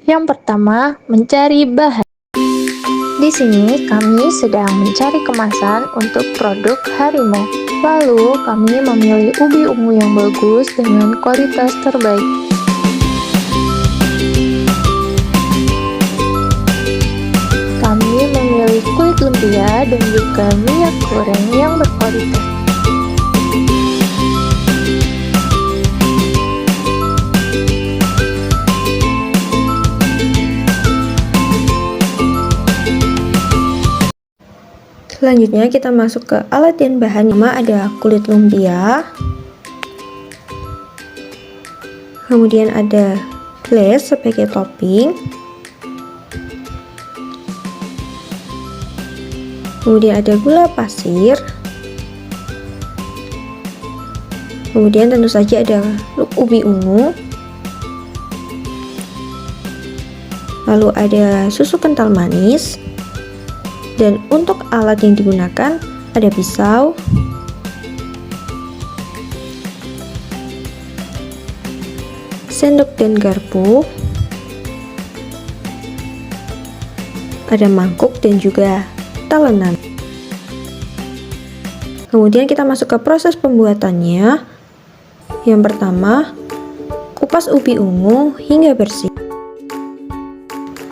Yang pertama, mencari bahan. Di sini kami sedang mencari kemasan untuk produk Harimau. Lalu kami memilih ubi ungu yang bagus dengan kualitas terbaik. Kami memilih kulit lumpia dan juga minyak goreng yang berkualitas. Selanjutnya kita masuk ke alat dan bahan. Pertama ada kulit lumpia, kemudian ada glaze sebagai topping, kemudian ada gula pasir, kemudian tentu saja ada ubi ungu, lalu ada susu kental manis. Dan untuk alat yang digunakan ada pisau, sendok dan garpu, ada mangkuk dan juga talenan. Kemudian kita masuk ke proses pembuatannya. Yang pertama, kupas ubi ungu hingga bersih.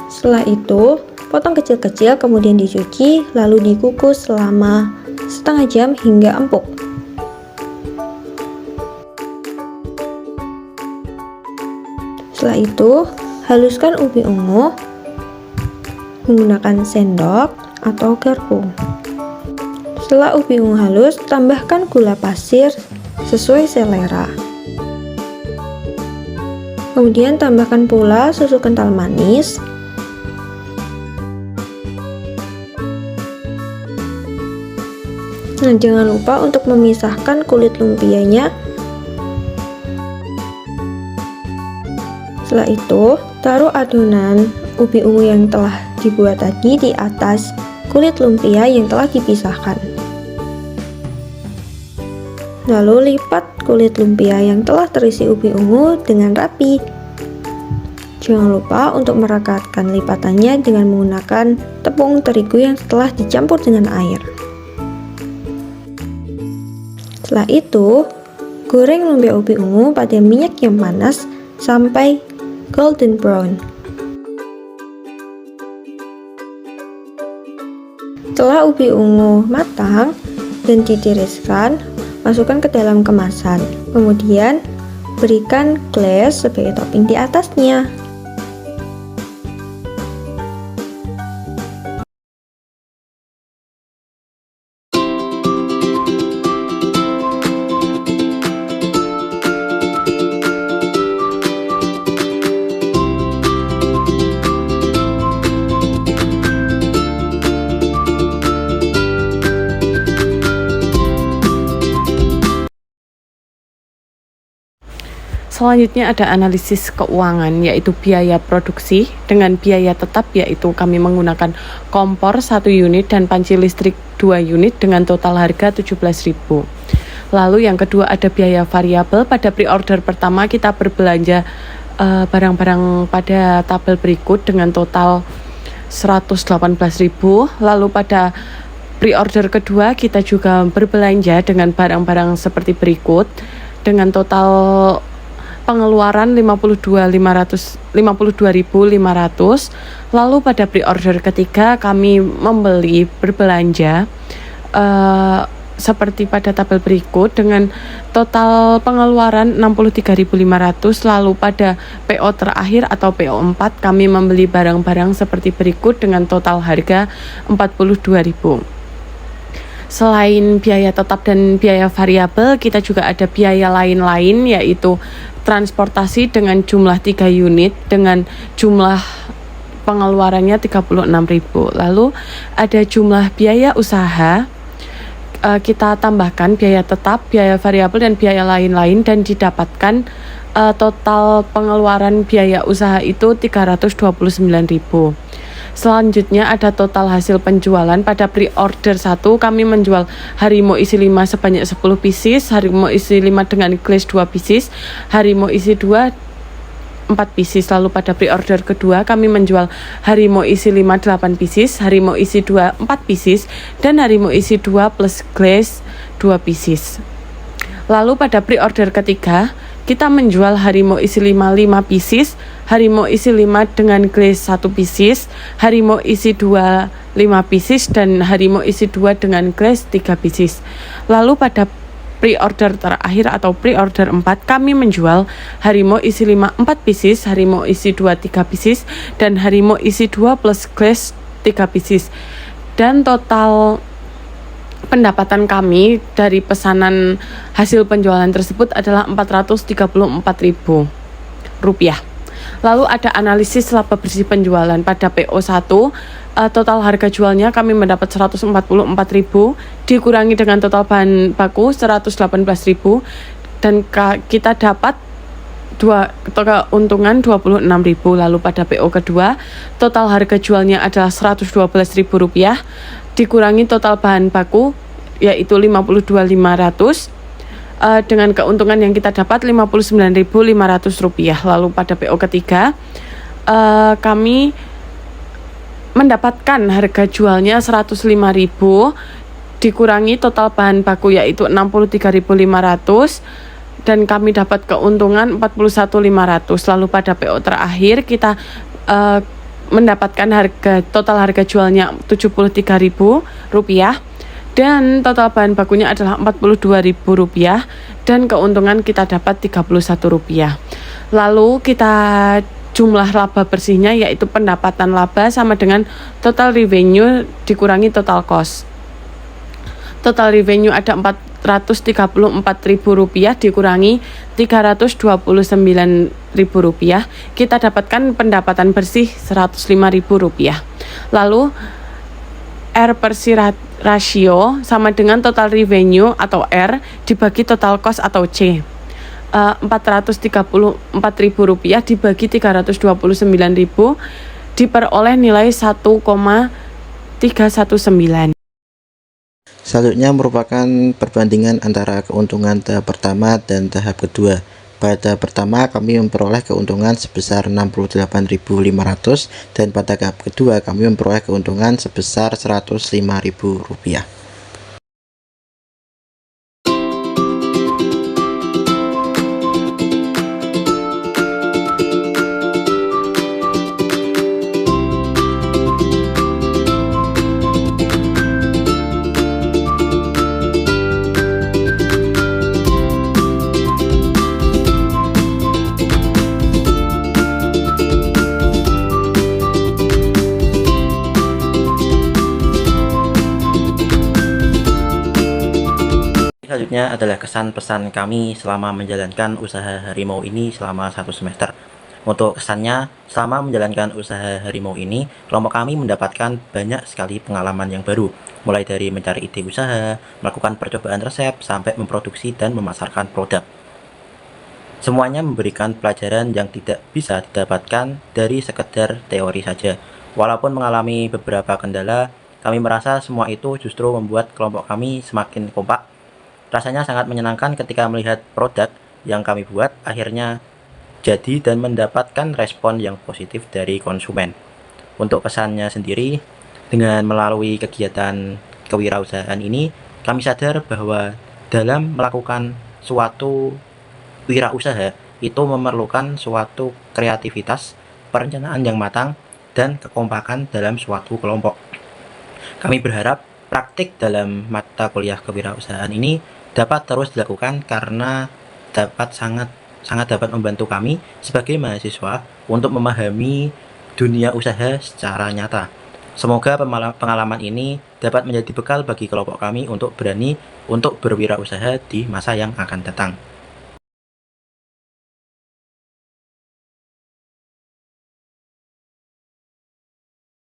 Setelah itu, potong kecil-kecil kemudian dicuci lalu dikukus selama setengah jam hingga empuk. Setelah itu, haluskan ubi ungu menggunakan sendok atau garpu. Setelah ubi ungu halus, tambahkan gula pasir sesuai selera. Kemudian tambahkan pula susu kental manis. Nah, jangan lupa untuk memisahkan kulit lumpianya. Setelah itu, taruh adonan ubi ungu yang telah dibuat tadi di atas kulit lumpia yang telah dipisahkan. Lalu lipat kulit lumpia yang telah terisi ubi ungu dengan rapi. Jangan lupa untuk merakatkan lipatannya dengan menggunakan tepung terigu yang telah dicampur dengan air. Setelah itu, goreng lumpia ubi ungu pada minyak yang panas sampai golden brown. Setelah ubi ungu matang dan ditiriskan, masukkan ke dalam kemasan. Kemudian, berikan glaze sebagai topping di atasnya. Selanjutnya ada analisis keuangan, yaitu biaya produksi dengan biaya tetap, yaitu kami menggunakan kompor 1 unit dan panci listrik 2 unit dengan total harga 17.000. Lalu yang kedua ada biaya variabel. Pada pre-order pertama kita berbelanja barang-barang pada tabel berikut dengan total 118.000. Lalu pada pre-order kedua kita juga berbelanja dengan barang-barang seperti berikut dengan total pengeluaran 52.500. Lalu pada pre-order ketiga kami berbelanja seperti pada tabel berikut dengan total pengeluaran 63.500. Lalu pada PO terakhir atau PO 4 kami membeli barang-barang seperti berikut dengan total harga 42.000. Selain biaya tetap dan biaya variabel, kita juga ada biaya lain-lain, yaitu transportasi dengan jumlah 3 unit dengan jumlah pengeluarannya 36.000. Lalu ada jumlah biaya usaha, kita tambahkan biaya tetap, biaya variabel dan biaya lain-lain dan didapatkan total pengeluaran biaya usaha itu 329.000. Selanjutnya ada total hasil penjualan. Pada pre-order 1 kami menjual harimau isi 5 sebanyak 10 pieces, harimau isi 5 dengan glaze 2 pieces, harimau isi 2 4 pieces. Lalu pada pre-order kedua kami menjual Harimau isi 5 8 pieces, Harimau isi 2 4 pieces, dan Harimau isi 2 plus glaze 2 pieces. Lalu pada pre-order ketiga kita menjual Harimau isi 5 5 pieces, Harimau isi 5 dengan glaze 1 pieces, Harimau isi 2 5 pieces, dan Harimau isi 2 dengan glaze 3 pieces. Lalu pada pre-order terakhir atau pre-order 4 kami menjual Harimau isi 5 4 pieces, Harimau isi 2 3 pieces, dan Harimau isi 2 plus glaze 3 pieces. Dan total pendapatan kami dari pesanan hasil penjualan tersebut adalah Rp434.000. Lalu ada analisis laba bersih penjualan. Pada PO1 total harga jualnya kami mendapat 144.000 dikurangi dengan total bahan baku 118.000, dan kita dapat keuntungan 26.000. Lalu pada PO kedua total harga jualnya adalah Rp112.000 dikurangi total bahan baku yaitu 52.500, dengan keuntungan yang kita dapat Rp59.500. Lalu pada PO ketiga kami mendapatkan harga jualnya 105.000 dikurangi total bahan baku yaitu 63.500, dan kami dapat keuntungan 41.500. Lalu pada PO terakhir kita mendapatkan total harga jualnya Rp73.000 dan total bahan bakunya adalah Rp42.000, dan keuntungan kita dapat Rp31. Lalu kita jumlah laba bersihnya yaitu pendapatan laba sama dengan total revenue dikurangi total cost. Total revenue ada Rp434.000 dikurangi Rp329.000. Kita dapatkan pendapatan bersih Rp105.000. Lalu R per C ratio sama dengan total revenue atau R dibagi total cost atau C. Rp434.000 dibagi Rp329.000 diperoleh nilai 1,319. Selanjutnya merupakan perbandingan antara keuntungan tahap pertama dan tahap kedua. Pada pertama kami memperoleh keuntungan sebesar Rp68.500 dan pada tahap kedua kami memperoleh keuntungan sebesar Rp105.000. Selanjutnya adalah kesan pesan kami selama menjalankan usaha Harimau ini selama 1 semester. Untuk kesannya, selama menjalankan usaha Harimau ini, kelompok kami mendapatkan banyak sekali pengalaman yang baru, mulai dari mencari ide usaha, melakukan percobaan resep, sampai memproduksi dan memasarkan produk. Semuanya memberikan pelajaran yang tidak bisa didapatkan dari sekedar teori saja. Walaupun mengalami beberapa kendala, kami merasa semua itu justru membuat kelompok kami semakin kompak. Rasanya sangat menyenangkan ketika melihat produk yang kami buat akhirnya jadi dan mendapatkan respon yang positif dari konsumen. Untuk pesannya sendiri, dengan melalui kegiatan kewirausahaan ini, kami sadar bahwa dalam melakukan suatu wirausaha itu memerlukan suatu kreativitas, perencanaan yang matang, dan kekompakan dalam suatu kelompok. Kami berharap praktik dalam mata kuliah kewirausahaan ini dapat terus dilakukan karena sangat dapat membantu kami sebagai mahasiswa untuk memahami dunia usaha secara nyata. Semoga pengalaman ini dapat menjadi bekal bagi kelompok kami untuk berani untuk berwirausaha di masa yang akan datang.